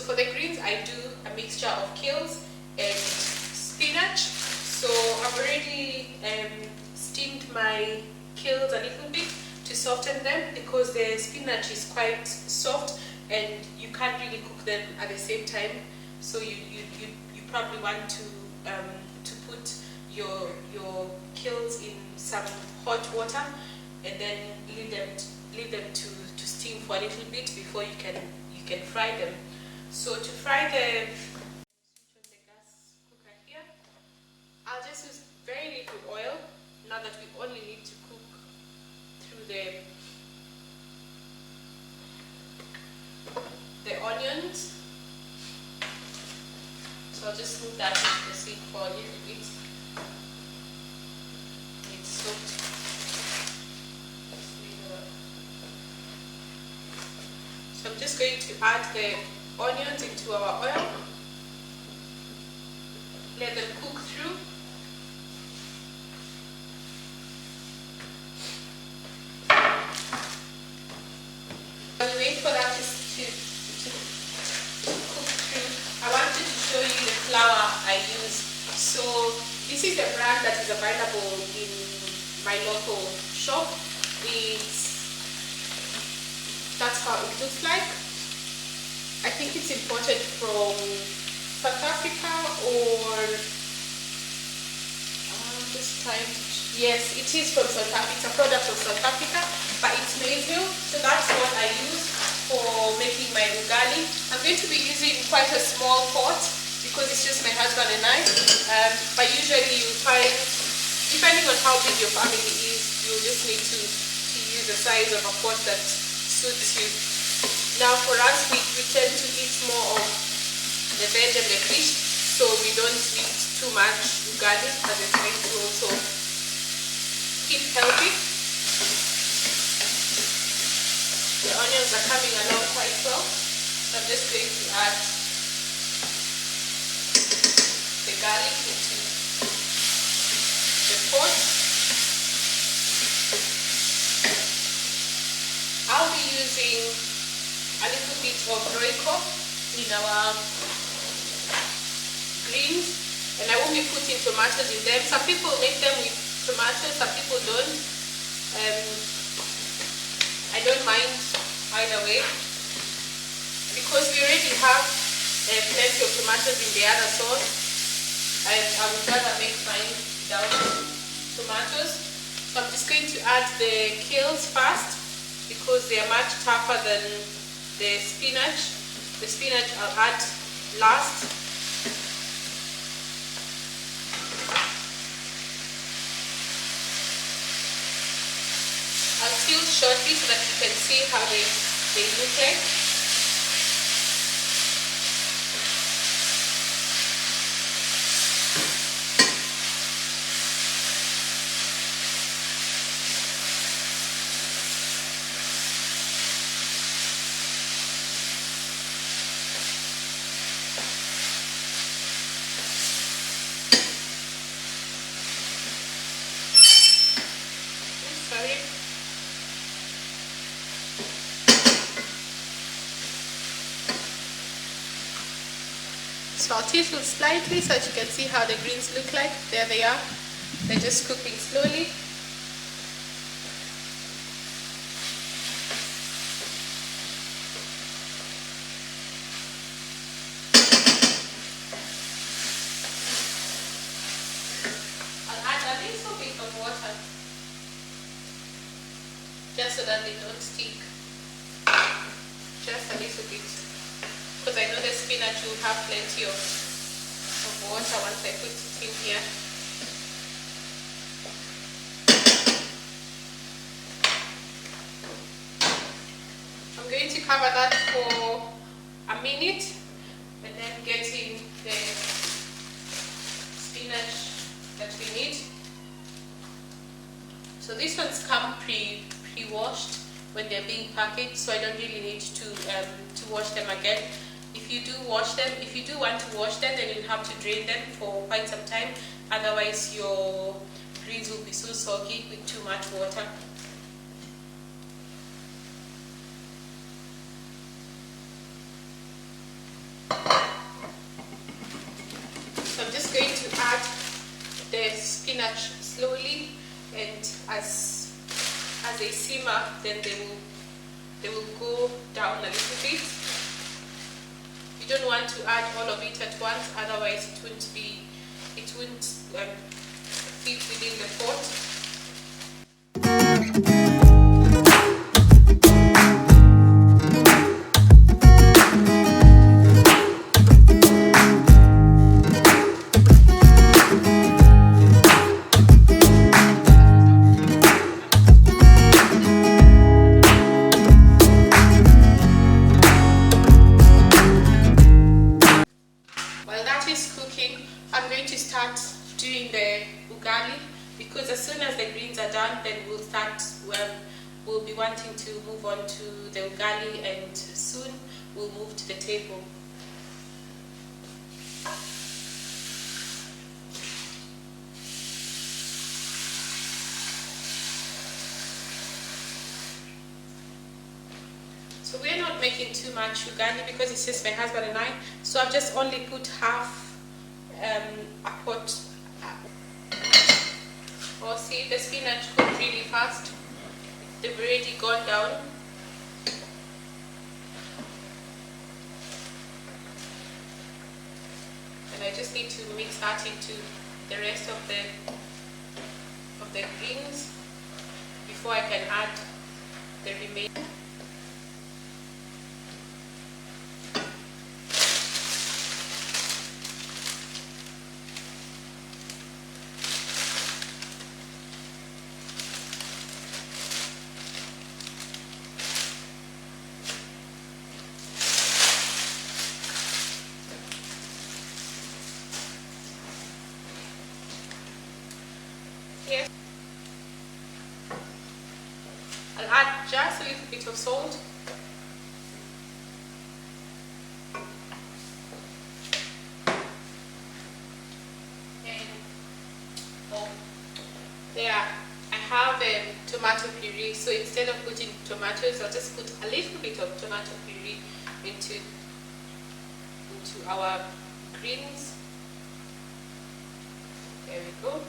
for the greens, I do a mixture of kales and spinach. So I've already steamed my kales a little bit to soften them, because the spinach is quite soft and you can't really cook them at the same time. So you probably want to put your kales in some hot water and then leave them to steam for a little bit before you can fry them. So to fry the gas cooker here, I'll just use very little oil, now that we only need to cook through the onions. So I'll just move that into the sink for a little bit. It's soaked. So I'm just going to add the onions into our oil. Let them cook through. While we wait for that to cook through, I wanted to show you the flour I use. So this is a brand that is available in my local shop. That's how it looks like. I think it's imported from South Africa, or yes, it is from South Africa. It's a product of South Africa, but it's maize meal, so that's what I use for making my ugali. I'm going to be using quite a small pot because it's just my husband and I, but usually you find, depending on how big your family is, you'll just need to use the size of a pot that suits you. Now for us, we tend to eat more of the veg and the fish, so we don't eat too much ugali, as we're trying to also keep healthy. The onions are coming along quite well, so I'm just going to add the garlic into the pot. I'll be using a little bit of Royco in our greens, and I won't be putting tomatoes in them. Some people make them with tomatoes, some people don't. I don't mind either way, because we already have plenty of tomatoes in the other sauce, and I would rather make mine without tomatoes. So I'm just going to add the kales first, because they are much tougher than the spinach. The spinach I'll add last. I'll tilt shortly so that you can see how they look like. So I'll tilt it slightly so that you can see how the greens look like. There they are. They're just cooking slowly. I'll add a little bit of water just so that they don't stick. Just a little bit. Because I know the spinach will have plenty of water once I put it in here. I'm going to cover that for a minute and then get in the spinach that we need. So these ones come pre-washed when they're being packaged, so I don't really need to wash them again. If you do want to wash them, then you'll have to drain them for quite some time. Otherwise, your greens will be so soggy with too much water. the spinach slowly, and as they simmer, then they will go down a little bit. You don't want to add all of it at once, otherwise it won't fit within the pot. I'm going to start doing the ugali, because as soon as the greens are done, then we'll be wanting to move on to the ugali, and soon we'll move to the table. So we're not making too much ugali because it's just my husband and I, so I've just only put half a pot. Oh, see, the spinach cooked really fast. They've already gone down. And I just need to mix that into the rest of the greens before I can add the remaining. Yes. I'll add just a little bit of salt. And there, I have tomato puree, so instead of putting tomatoes, I'll just put a little bit of tomato puree into our greens. There we go.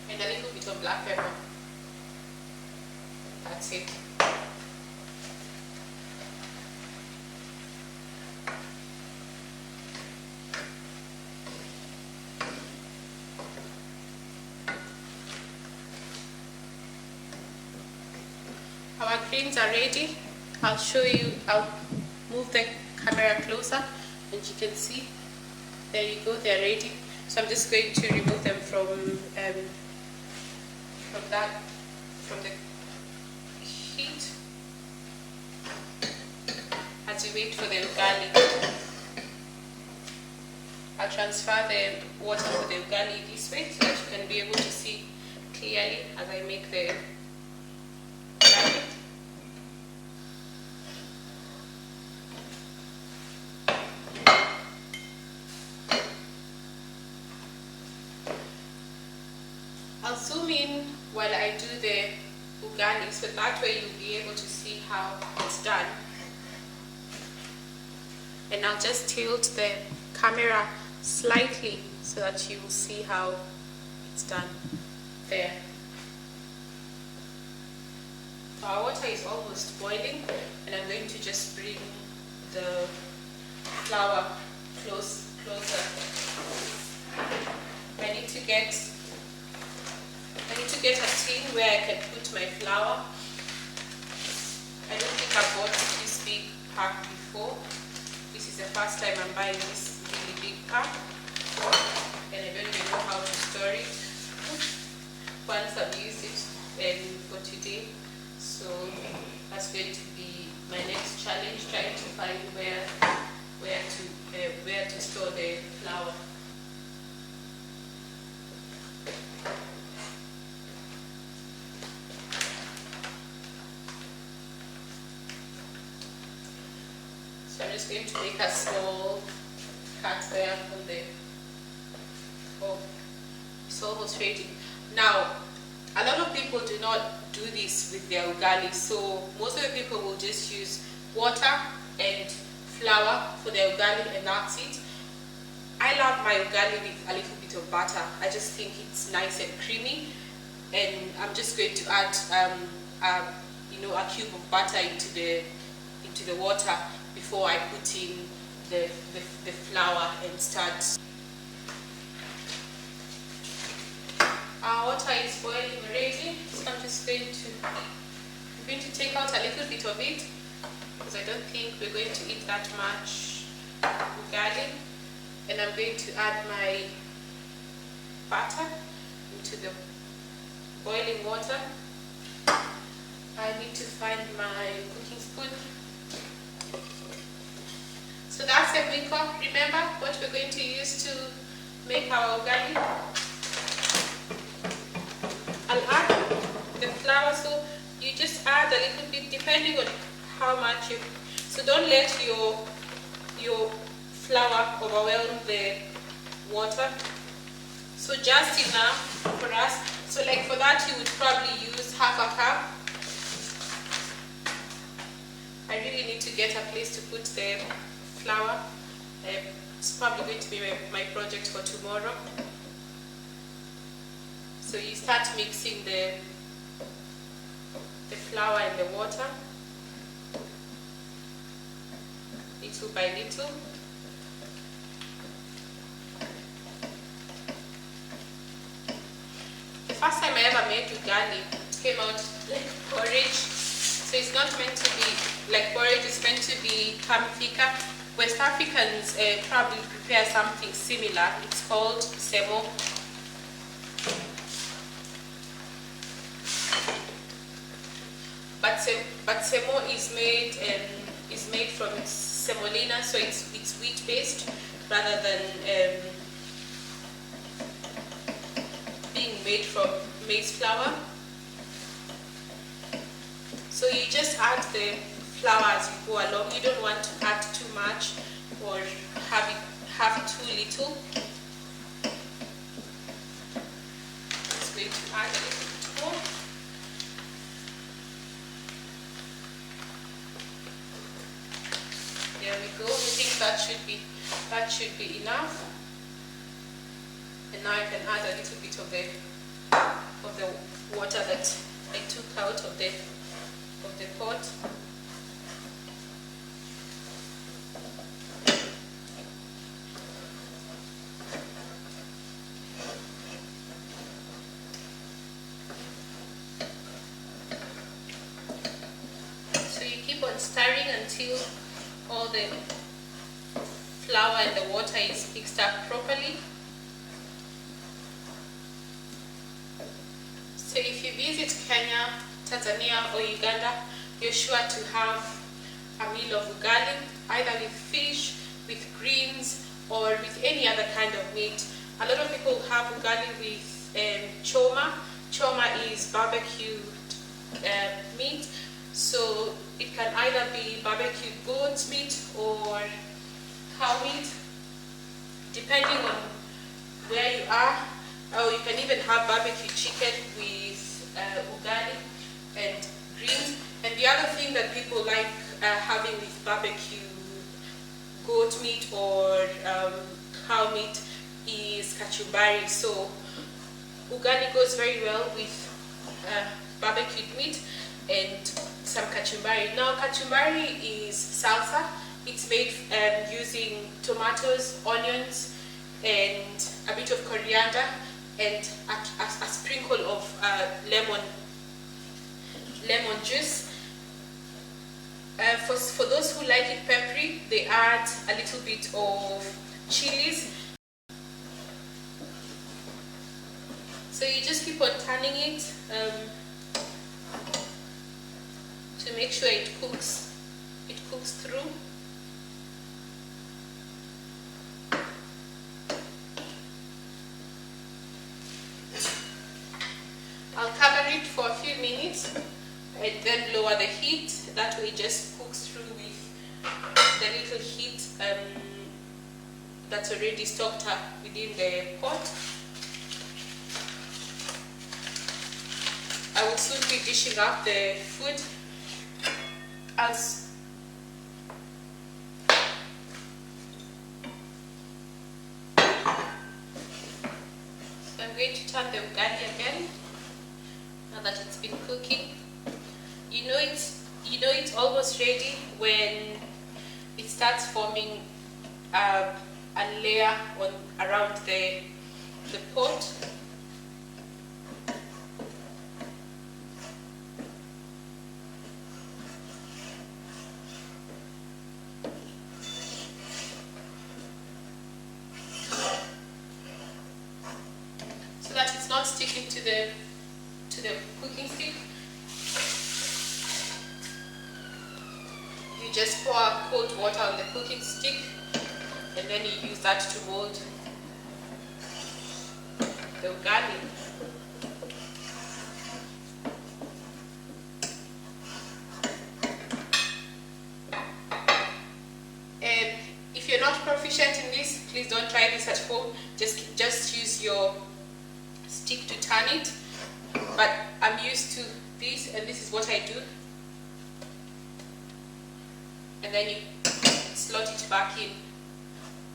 And a little bit of black pepper. That's it. Our greens are ready. I'll show you, I'll move the camera closer and you can see. There you go, they're ready. So I'm just going to remove them from the heat as we wait for the ugali. I'll transfer the water for the ugali this way so that you can be able to see clearly as I make the ugali. I'll zoom in while I do the ugali, so that way you'll be able to see how it's done. And I'll just tilt the camera slightly so that you will see how it's done there. So our water is almost boiling, and I'm going to just bring the flour closer. I need to get a tin where I can put my flour. I don't think I've bought this big pack before. This is the first time I'm buying this really big pack, and I don't even know how to store it once I've used it for today. So that's going to be my next challenge, trying to find where to store the flour. So I'm just going to make a small cut there on the, oh, it's almost ready. Now, a lot of people do not do this with their ugali, so most of the people will just use water and flour for the ugali, and that's it. I love my ugali with a little bit of butter. I just think it's nice and creamy, and I'm just going to add a cube of butter into the water before I put in the flour and start. Our water is boiling already, so I'm just going to take out a little bit of it, because I don't think we're going to eat that much ugali. And I'm going to add my butter into the boiling water. I need to find my cooking spoon. So that's a wiko. Remember what we're going to use to make our ugali. I'll add the flour, so you just add a little bit depending on how much you. So don't let your flour overwhelm the water. So just enough for us. So like for that you would probably use half a cup. I really need to get a place to put the flour. It's probably going to be my project for tomorrow. So you start mixing the flour and the water little by little. The first time I ever made ugali, it came out like porridge. So it's not meant to be like porridge, it's meant to become thicker. West Africans probably prepare something similar. It's called semo. But semo is made from semolina, so it's wheat based rather than being made from maize flour. So you just add the flour as you go along. You don't want to add too much or have too little. Just going to add a little bit more. There we go. I think that should be enough. And now I can add a little bit of the water that I took out of the pot. So you keep on stirring until all the flour and the water is mixed up properly. So if you visit Kenya, Tanzania or Uganda, you're sure to have a meal of ugali, either with fish, with greens, or with any other kind of meat. A lot of people have ugali with choma. Choma is barbecued meat. So it can either be barbecued goat meat or cow meat, depending on where you are. Or you can even have barbecued chicken with ugali and greens. And the other thing that people like having with barbecue goat meat or cow meat is kachumbari. So ugali goes very well with barbecued meat and some kachumbari. Now kachumbari is salsa. It's made using tomatoes, onions, and a bit of coriander and a sprinkle of lemon juice. For those who like it peppery, they add a little bit of chilies. So you just keep on turning it to make sure it cooks through. I'll cover it for a few minutes and then lower the heat. That way it just cooks through with the little heat that's already stocked up within the pot. I will soon be dishing up the food. going to turn the ugali again now that it's been cooking. You know it's almost ready when it starts forming a layer around the pot. So that it's not sticking to the cooking stick. You just pour cold water on the cooking stick and then you use that to mold the ugali. And if you're not proficient in this, please don't try this at home. Just use your stick to turn it. But I'm used to this, and this is what I do. And then you slot it back in.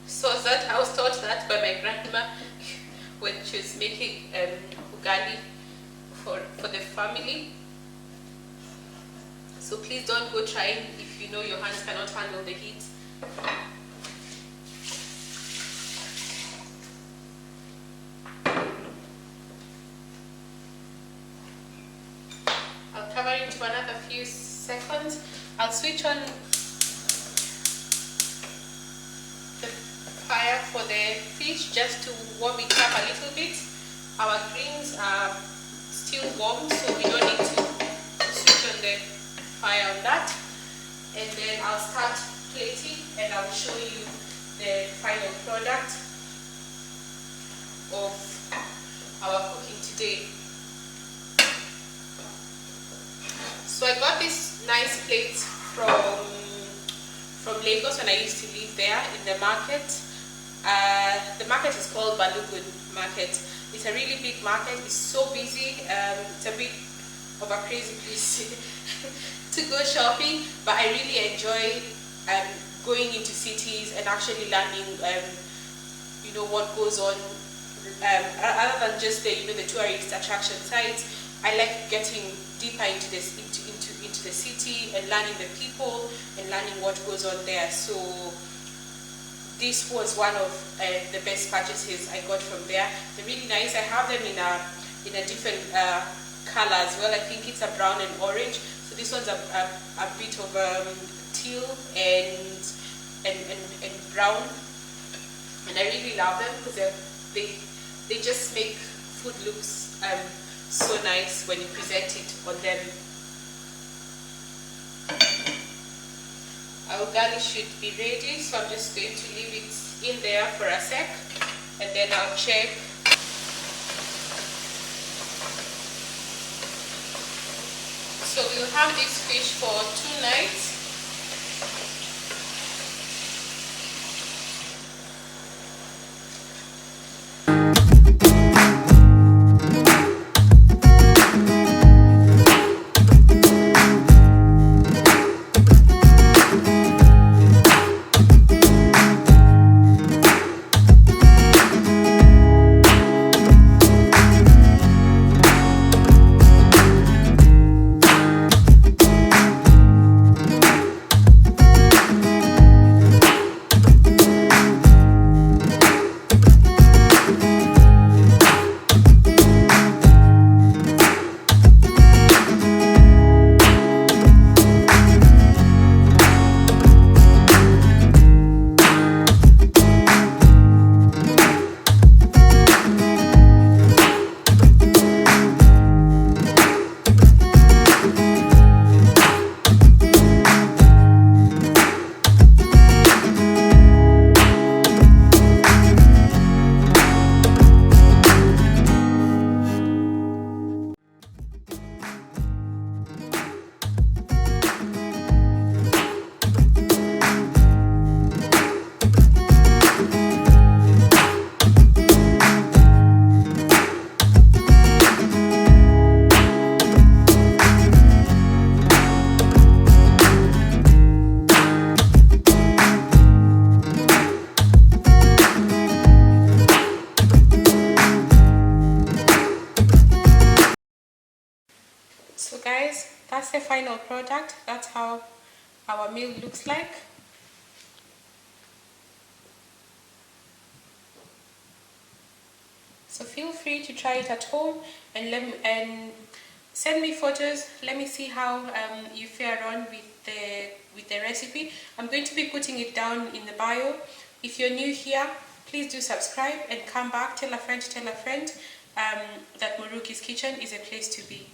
So that I was taught that by my grandma when she was making ugali for the family. So please don't go trying if you know your hands cannot handle the heat. I'll cover it for another few seconds. I'll switch on the fire for the fish just to warm it up a little bit. Our greens are still warm, so we don't need to switch on the fire on that. And then I'll start plating and I'll show you the final product of our cooking today. So I got this nice plate from Lagos when I used to live there in the market. The market is called Balogun Market. It's a really big market. It's so busy. It's a bit of a crazy place to go shopping, but I really enjoy going into cities and actually learning, what goes on. Other than just the tourist attraction sites, I like getting deeper into the city and learning the people and learning what goes on there. So this was one of the best purchases I got from there. They're really nice. I have them in a different color as well. I think it's a brown and orange. So this one's a bit of teal and brown, and I really love them because they just make food looks so nice when you present it on them. Our ugali should be ready, so I'm just going to leave it in there for a sec and then I'll check. So we'll have this fish for 2 nights. final product. That's how our meal looks like. So feel free to try it at home and send me photos. Let me see how you fare on with the recipe. I'm going to be putting it down in the bio. If you're new here, please do subscribe and come back. Tell a friend that Moruki's Kitchen is a place to be.